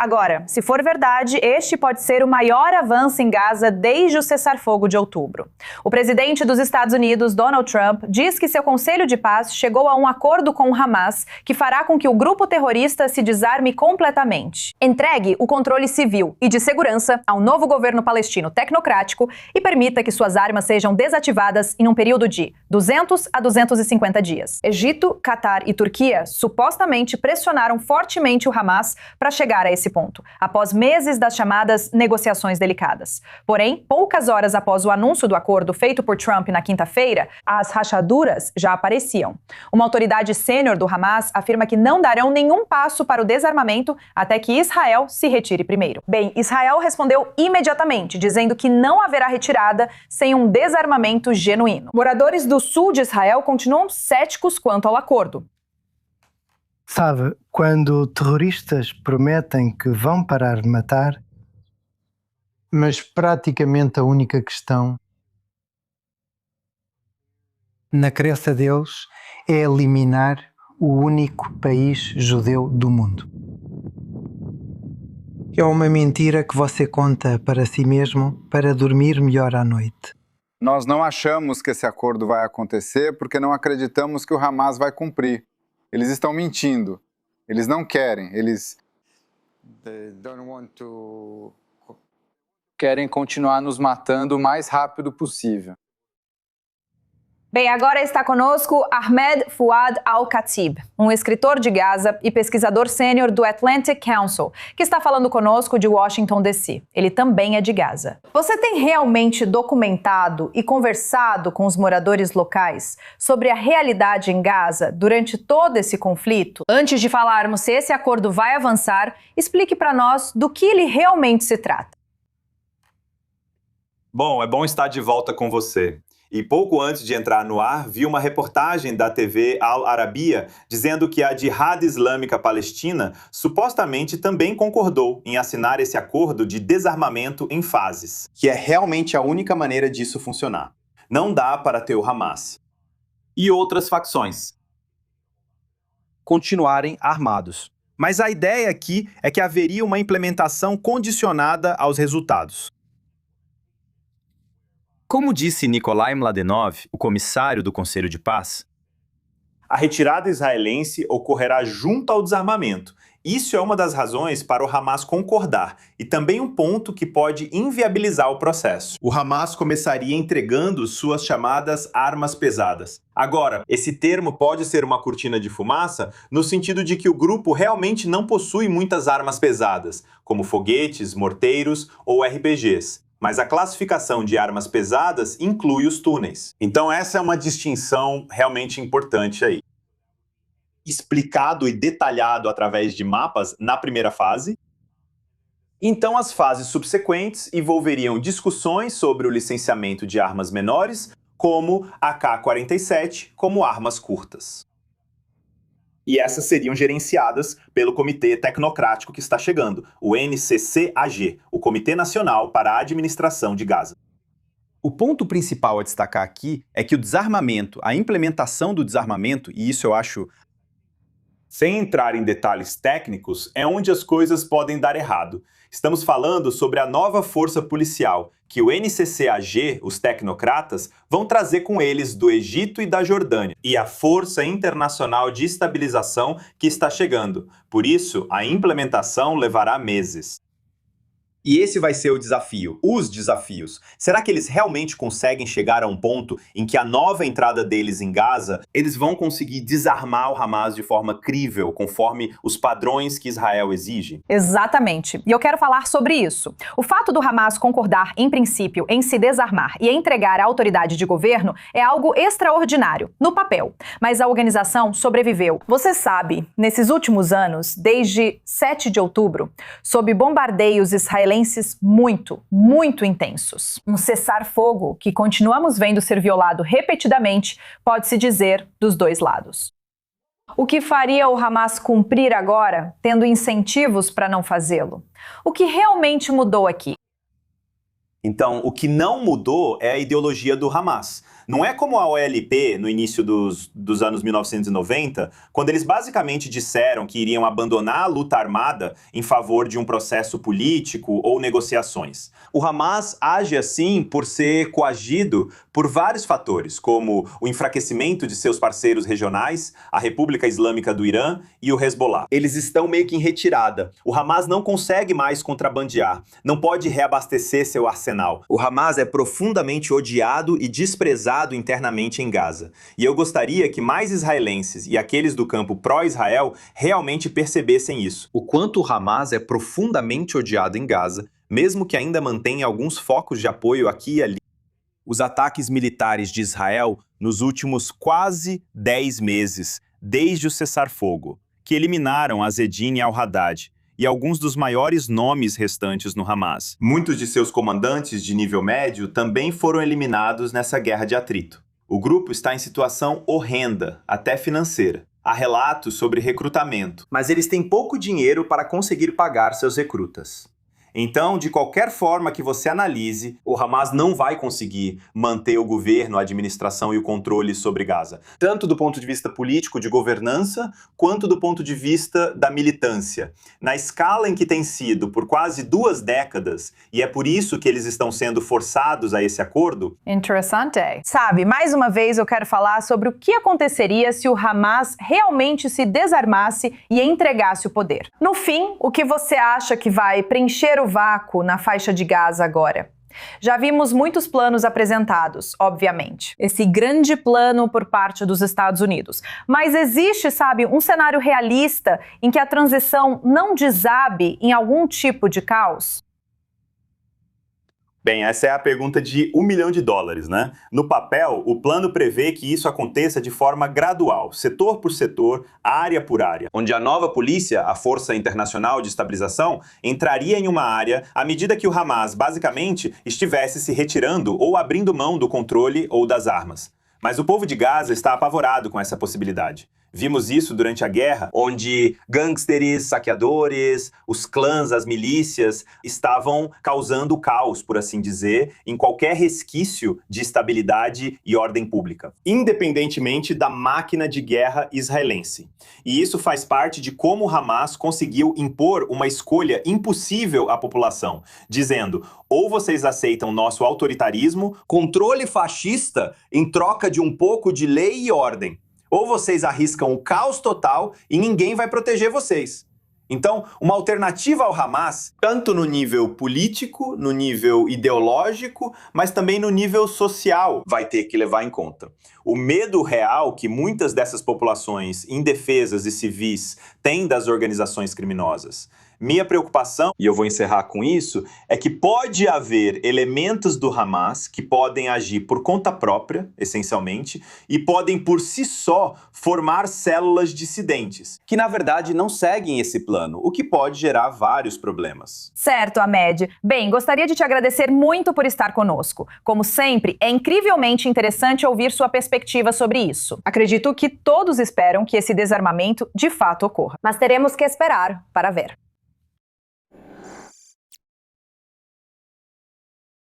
Agora, se for verdade, este pode ser o maior avanço em Gaza desde o cessar-fogo de outubro. O presidente dos Estados Unidos, Donald Trump, diz que seu Conselho de Paz chegou a um acordo com o Hamas que fará com que o grupo terrorista se desarme completamente. Entregue o controle civil e de segurança ao novo governo palestino tecnocrático e permita que suas armas sejam desativadas em um período de 200 a 250 dias. Egito, Catar e Turquia supostamente pressionaram fortemente o Hamas para chegar a esse ponto, após meses das chamadas negociações delicadas. Porém, poucas horas após o anúncio do acordo feito por Trump na quinta-feira, as rachaduras já apareciam. Uma autoridade sênior do Hamas afirma que não darão nenhum passo para o desarmamento até que Israel se retire primeiro. Bem, Israel respondeu imediatamente, dizendo que não haverá retirada sem um desarmamento genuíno. Moradores do sul de Israel continuam céticos quanto ao acordo. Sabe, quando terroristas prometem que vão parar de matar, mas praticamente a única questão na crença deles é eliminar o único país judeu do mundo. É uma mentira que você conta para si mesmo para dormir melhor à noite. Nós não achamos que esse acordo vai acontecer porque não acreditamos que o Hamas vai cumprir. Eles estão mentindo. Eles não querem. Eles querem continuar nos matando o mais rápido possível. Bem, agora está conosco Ahmed Fouad Al-Khatib, um escritor de Gaza e pesquisador sênior do Atlantic Council, que está falando conosco de Washington, D.C. Ele também é de Gaza. Você tem realmente documentado e conversado com os moradores locais sobre a realidade em Gaza durante todo esse conflito? Antes de falarmos se esse acordo vai avançar, explique para nós do que ele realmente se trata. Bom, é bom estar de volta com você. E pouco antes de entrar no ar, vi uma reportagem da TV Al Arabiya dizendo que a Jihad Islâmica Palestina supostamente também concordou em assinar esse acordo de desarmamento em fases. Que é realmente a única maneira disso funcionar. Não dá para ter o Hamas e outras facções continuarem armados. Mas a ideia aqui é que haveria uma implementação condicionada aos resultados. Como disse Nikolai Mladenov, o comissário do Conselho de Paz, a retirada israelense ocorrerá junto ao desarmamento. Isso é uma das razões para o Hamas concordar e também um ponto que pode inviabilizar o processo. O Hamas começaria entregando suas chamadas armas pesadas. Agora, esse termo pode ser uma cortina de fumaça no sentido de que o grupo realmente não possui muitas armas pesadas, como foguetes, morteiros ou RPGs. Mas a classificação de armas pesadas inclui os túneis. Então essa é uma distinção realmente importante aí. Explicado e detalhado através de mapas na primeira fase. Então as fases subsequentes envolveriam discussões sobre o licenciamento de armas menores, como AK-47, como armas curtas. E essas seriam gerenciadas pelo Comitê Tecnocrático que está chegando, o NCCAG, o Comitê Nacional para a Administração de Gaza. O ponto principal a destacar aqui é que o desarmamento, a implementação do desarmamento, e isso eu acho, sem entrar em detalhes técnicos, é onde as coisas podem dar errado. Estamos falando sobre a nova força policial que o NCCAG, os tecnocratas, vão trazer com eles do Egito e da Jordânia, e a Força Internacional de Estabilização que está chegando. Por isso, a implementação levará meses. E esse vai ser o desafio, os desafios. Será que eles realmente conseguem chegar a um ponto em que a nova entrada deles em Gaza, eles vão conseguir desarmar o Hamas de forma crível, conforme os padrões que Israel exige? Exatamente. E eu quero falar sobre isso. O fato do Hamas concordar, em princípio, em se desarmar e entregar a autoridade de governo é algo extraordinário, no papel. Mas a organização sobreviveu. Você sabe, nesses últimos anos, desde 7 de outubro, sob bombardeios israelenses muito intensos. Um cessar-fogo que continuamos vendo ser violado repetidamente, pode-se dizer, dos dois lados. O que faria o Hamas cumprir agora, tendo incentivos para não fazê-lo? O que realmente mudou aqui? Então, o que não mudou é a ideologia do Hamas. Não é como a OLP no início dos anos 1990, quando eles basicamente disseram que iriam abandonar a luta armada em favor de um processo político ou negociações. O Hamas age assim por ser coagido por vários fatores, como o enfraquecimento de seus parceiros regionais, a República Islâmica do Irã e o Hezbollah. Eles estão meio que em retirada. O Hamas não consegue mais contrabandear, não pode reabastecer seu arsenal. O Hamas é profundamente odiado e desprezado internamente em Gaza. E eu gostaria que mais israelenses e aqueles do campo pró-Israel realmente percebessem isso. O quanto o Hamas é profundamente odiado em Gaza, mesmo que ainda mantenha alguns focos de apoio aqui e ali. Os ataques militares de Israel nos últimos quase 10 meses, desde o cessar-fogo, que eliminaram Azzedine al-Haddad e alguns dos maiores nomes restantes no Hamas. Muitos de seus comandantes de nível médio também foram eliminados nessa guerra de atrito. O grupo está em situação horrenda, até financeira. Há relatos sobre recrutamento, mas eles têm pouco dinheiro para conseguir pagar seus recrutas. Então, de qualquer forma que você analise, o Hamas não vai conseguir manter o governo, a administração e o controle sobre Gaza, tanto do ponto de vista político, de governança, quanto do ponto de vista da militância. Na escala em que tem sido por quase 2 décadas, e é por isso que eles estão sendo forçados a esse acordo. Interessante. Sabe, mais uma vez eu quero falar sobre o que aconteceria se o Hamas realmente se desarmasse e entregasse o poder. No fim, o que você acha que vai preencher o vácuo na faixa de Gaza agora? Já vimos muitos planos apresentados, obviamente. Esse grande plano por parte dos Estados Unidos. Mas existe, sabe, um cenário realista em que a transição não desabe em algum tipo de caos? Bem, essa é a pergunta de $1 milhão, né? No papel, o plano prevê que isso aconteça de forma gradual, setor por setor, área por área, onde a nova polícia, a Força Internacional de Estabilização, entraria em uma área à medida que o Hamas, basicamente, estivesse se retirando ou abrindo mão do controle ou das armas. Mas o povo de Gaza está apavorado com essa possibilidade. Vimos isso durante a guerra, onde gangsters, saqueadores, os clãs, as milícias estavam causando caos, por assim dizer, em qualquer resquício de estabilidade e ordem pública, independentemente da máquina de guerra israelense. E isso faz parte de como o Hamas conseguiu impor uma escolha impossível à população, dizendo: ou vocês aceitam nosso autoritarismo, controle fascista em troca de um pouco de lei e ordem, ou vocês arriscam o caos total e ninguém vai proteger vocês. Então, uma alternativa ao Hamas, tanto no nível político, no nível ideológico, mas também no nível social, vai ter que levar em conta. O medo real que muitas dessas populações indefesas e civis têm das organizações criminosas. Minha preocupação, e eu vou encerrar com isso, é que pode haver elementos do Hamas que podem agir por conta própria, essencialmente, e podem por si só formar células dissidentes, que na verdade não seguem esse plano, o que pode gerar vários problemas. Certo, Ahmed. Bem, gostaria de te agradecer muito por estar conosco. Como sempre, é incrivelmente interessante ouvir sua perspectiva sobre isso. Acredito que todos esperam que esse desarmamento de fato ocorra, mas teremos que esperar para ver.